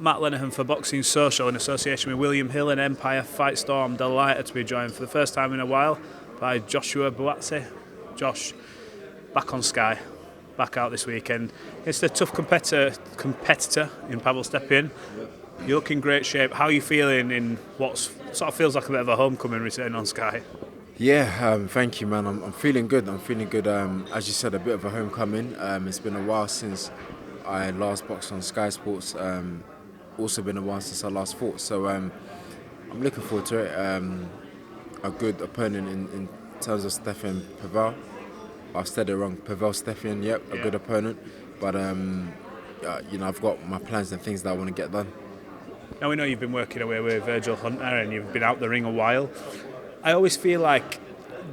Matt Lenihan for Boxing Social in association with William Hill and Empire Fight Store. I'm delighted to be joined for the first time in a while by Joshua Buatsi. Josh, back on Sky, back out this weekend. It's a tough competitor in Pavel Stepien. You look in great shape. How are you feeling in what sort of feels like a bit of a homecoming return on Sky? Yeah, thank you, man. I'm feeling good. As you said, a bit of a homecoming. It's been a while since I last boxed on Sky Sports. Also been a while since I last fought. So I'm looking forward to it. A good opponent in terms of Stefan Pavel. I've said it wrong. Pavel Stepien, yep, a good opponent. But I've got my plans and things that I want to get done. Now we know you've been working away with Virgil Hunter and you've been out the ring a while. I always feel like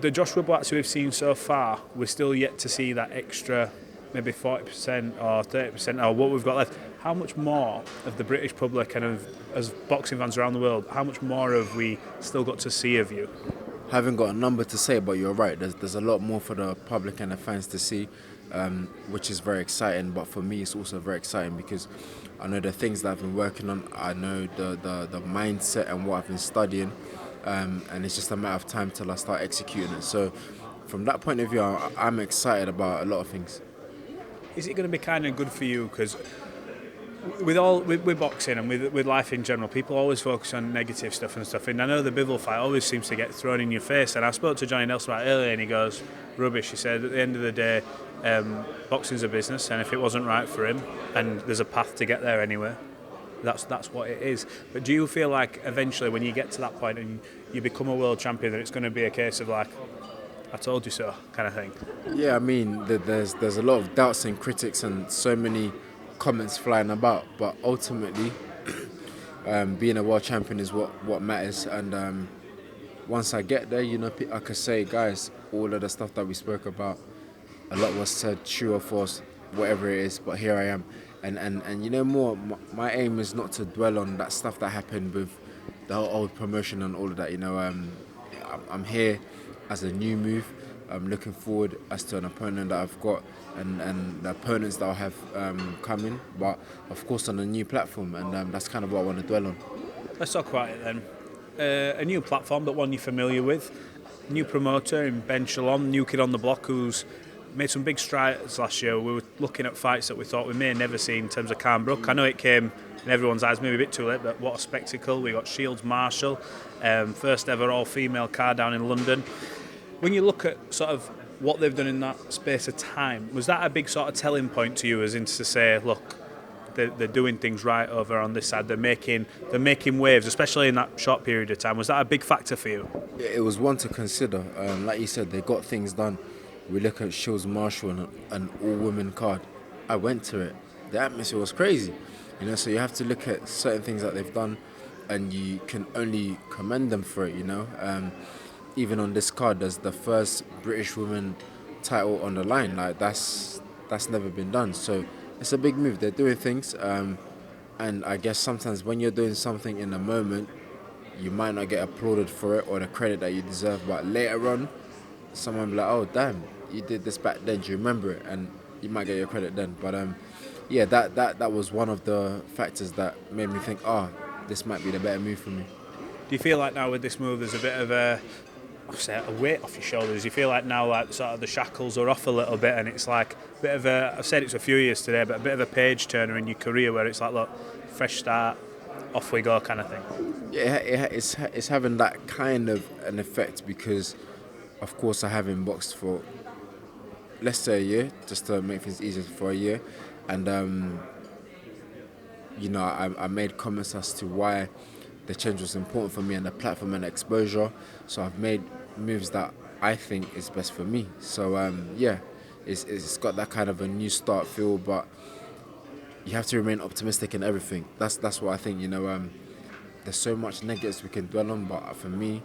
the Joshua Buatsi we've seen so far, we're still yet to see that extra, maybe 40% or 30% or what we've got left. How much more of the British public and as boxing fans around the world, how much more have we still got to see of you? I haven't got a number to say, but you're right. There's a lot more for the public and the fans to see, which is very exciting. But for me, it's also very exciting because I know the things that I've been working on. I know the mindset and what I've been studying. And it's just a matter of time till I start executing it. So from that point of view, I'm excited about a lot of things. Is it going to be kind of good for you? Because with boxing and with life in general, people always focus on negative stuff and stuff. And I know the Bivol fight always seems to get thrown in your face. And I spoke to Johnny Nelson about it earlier and he goes, rubbish. He said at the end of the day, boxing's a business and if it wasn't right for him, and there's a path to get there anyway, that's what it is. But do you feel like eventually when you get to that point and you become a world champion that it's going to be a case of like, I told you so kind of thing? Yeah, I mean, there's a lot of doubts and critics and so many comments flying about, but ultimately being a world champion is what matters. And once I get there, I could say, guys, all of the stuff that we spoke about, a lot was said, true or false, whatever it is, but here I am. And more, my aim is not to dwell on that stuff that happened with the whole old promotion and all of that. I'm here as a new move. I'm looking forward as to an opponent that I've got and the opponents that I'll have coming, but of course on a new platform, and that's kind of what I want to dwell on. Let's talk about it then. A new platform, but one you're familiar with. New promoter in Shalom, new kid on the block who's made some big strides last year. We were looking at fights that we thought we may never see in terms of Callum. I know it came in everyone's eyes maybe a bit too late, but what a spectacle. We got Shields Marshall, first ever all-female card down in London. When you look at sort of what they've done in that space of time, was that a big sort of telling point to you as in to say, look, they're doing things right over on this side, they're making waves, especially in that short period of time? Was that a big factor for you? It was one to consider. Like you said, they got things done. We look at Shields Marshall and an all-women card. I went to it. The atmosphere was crazy. So you have to look at certain things that they've done and you can only commend them for it, Even on this card, there's the first British woman title on the line. Like that's never been done. So it's a big move. They're doing things. And I guess sometimes when you're doing something in the moment, you might not get applauded for it or the credit that you deserve. But later on, someone will be like, oh, damn, you did this back then, do you remember it? And you might get your credit then. But that was one of the factors that made me think, this might be the better move for me. Do you feel like now with this move there's a bit of a weight off your shoulders? You feel like now like sort of the shackles are off a little bit and it's like a bit of I've said it's a few years today, but a bit of a page turner in your career where it's like, look, fresh start, off we go kind of thing? Yeah, it's having that kind of an effect because of course I haven't boxed for, let's say, a year, just to make things easier for a year. And, I made comments as to why the change was important for me and the platform and exposure. So I've made moves that I think is best for me. So, it's got that kind of a new start feel, but you have to remain optimistic in everything. That's what I think, there's so much negatives we can dwell on, but for me,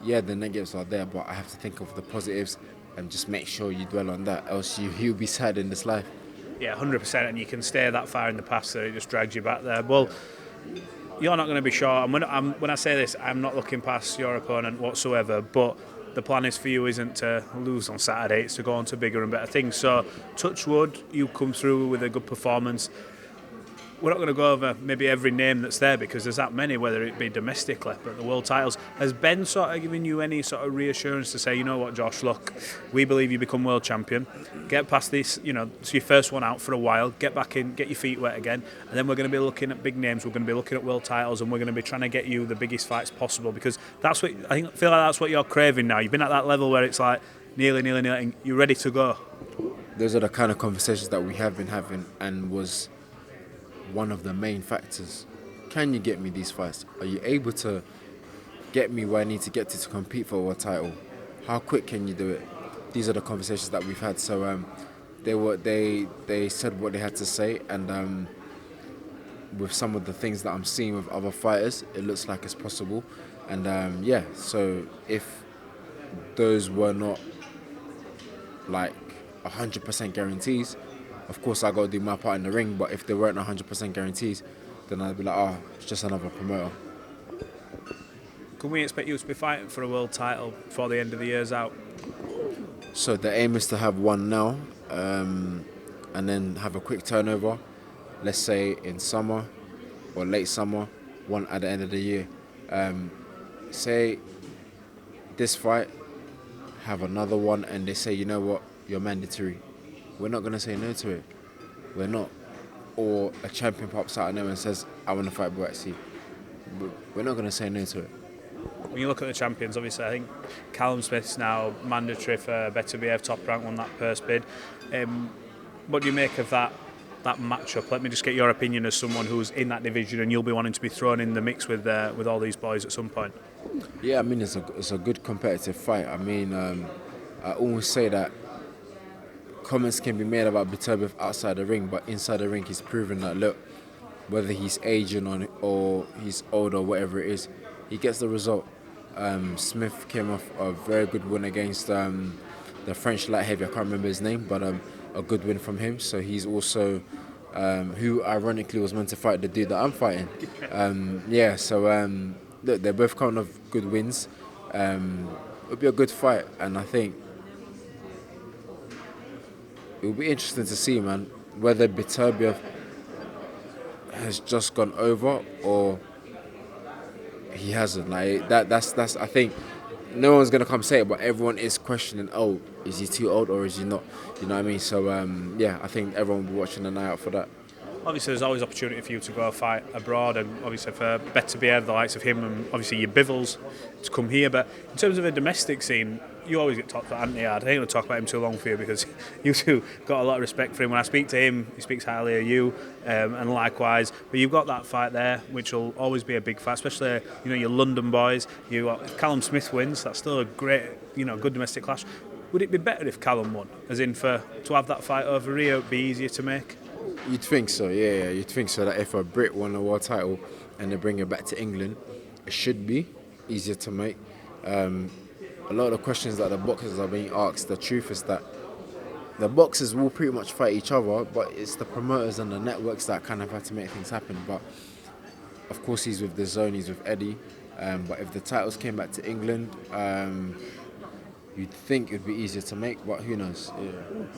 the negatives are there, but I have to think of the positives and just make sure you dwell on that, else you'll be sad in this life. Yeah, 100%, and you can stay that far in the past that it just drags you back there. Well, you're not going to be short, and when I say this, I'm not looking past your opponent whatsoever, but the plan is for you isn't to lose on Saturday, it's to go on to bigger and better things. So, touch wood, you come through with a good performance. we're not going to go over maybe every name that's there because there's that many, whether it be domestically, but the world titles. Has Ben sort of given you any sort of reassurance to say, you know what, Josh, look, we believe you become world champion. Get past this, it's your first one out for a while. Get back in, get your feet wet again, and then we're going to be looking at big names. We're going to be looking at world titles, and we're going to be trying to get you the biggest fights possible because that's what I feel like that's what you're craving now. You've been at that level where it's like nearly, and you're ready to go. Those are the kind of conversations that we have been having, and was one of the main factors. Can you get me these fights? Are you able to get me where I need to get to compete for a world title? How quick can you do it? These are the conversations that we've had. So they said what they had to say, and with some of the things that I'm seeing with other fighters, it looks like it's possible. And so if those were not like 100% guarantees, of course I got to do my part in the ring, but if they weren't 100% guarantees, then I'd be like, it's just another promoter. Can we expect you to be fighting for a world title before the end of the year's out? So the aim is to have one now, and then have a quick turnover, let's say in summer or late summer, one at the end of the year. Say this fight, have another one, and they say, you know what, you're mandatory. We're not going to say no to it. We're not. Or a champion pops out of nowhere and says, I want to fight Buatsi. We're not going to say no to it. When you look at the champions, obviously, I think Callum Smith's now mandatory for Beterbiev, top rank, won that purse bid. What do you make of that matchup? Let me just get your opinion as someone who's in that division, and you'll be wanting to be thrown in the mix with all these boys at some point. Yeah, I mean, it's a good competitive fight. I mean, I always say that comments can be made about Beterbiev outside the ring, but inside the ring he's proven that, look, whether he's aging or he's old or whatever it is, he gets the result. Smith came off a very good win against the French light heavy, I can't remember his name, but a good win from him. So he's also, who ironically was meant to fight the dude that I'm fighting. Look, they're both kind of good wins. It'll be a good fight, and I think it'll be interesting to see, man, whether Beterbiev has just gone over or he hasn't. Like that's I think no one's gonna come say it, but everyone is questioning, oh, is he too old or is he not? You know what I mean? So I think everyone will be watching an eye out for that. Obviously, there's always opportunity for you to go fight abroad, and obviously for Beterbiev, the likes of him, and obviously your Bivels to come here. But in terms of a domestic scene, you always get talked about Anthony. I ain't going to talk about him too long for you because you two got a lot of respect for him. When I speak to him, he speaks highly of you, and likewise. But you've got that fight there, which will always be a big fight, especially your London boys. If Callum Smith wins, that's still a great, good domestic clash. Would it be better if Callum won, as in to have that fight over here, it'd be easier to make? You'd think so, yeah. You'd think so, that if a Brit won a world title and they bring it back to England, it should be easier to make. A lot of the questions that the boxers are being asked, the truth is that the boxers will pretty much fight each other, but it's the promoters and the networks that kind of have to make things happen. But of course he's with the Zone, he's with Eddie. But if the titles came back to England, you'd think it'd be easier to make, but who knows? Yeah.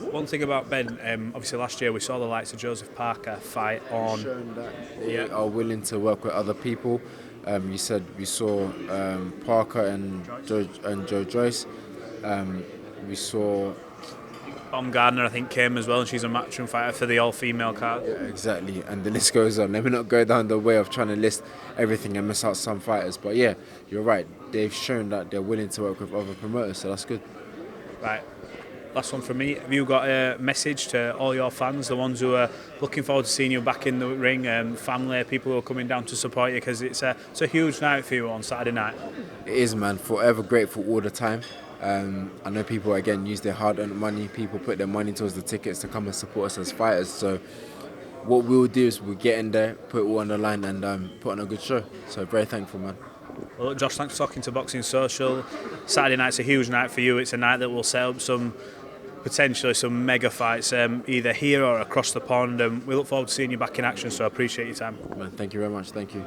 One thing about Ben, obviously last year we saw the likes of Joseph Parker fight on. Shown that they are willing to work with other people. You said we saw Parker and Joe Joyce. We saw Baumgardner, I think, came as well, and she's a matchroom fighter for the all-female card. Yeah, exactly, and the list goes on. Let me not go down the way of trying to list everything and miss out some fighters. But yeah, you're right. They've shown that they're willing to work with other promoters, so that's good. Right. Last one from me. Have you got a message to all your fans, the ones who are looking forward to seeing you back in the ring, family, people who are coming down to support you, because it's a huge night for you on Saturday night? It is, man. Forever grateful all the time. I know people, again, use their hard-earned money. People put their money towards the tickets to come and support us as fighters. So what we'll do is we'll get in there, put it all on the line, and put on a good show. So very thankful, man. Well, look, Josh, thanks for talking to Boxing Social. Saturday night's a huge night for you. It's a night that will set up potentially some mega fights, either here or across the pond. We look forward to seeing you back in action, so I appreciate your time. Man, thank you very much. Thank you.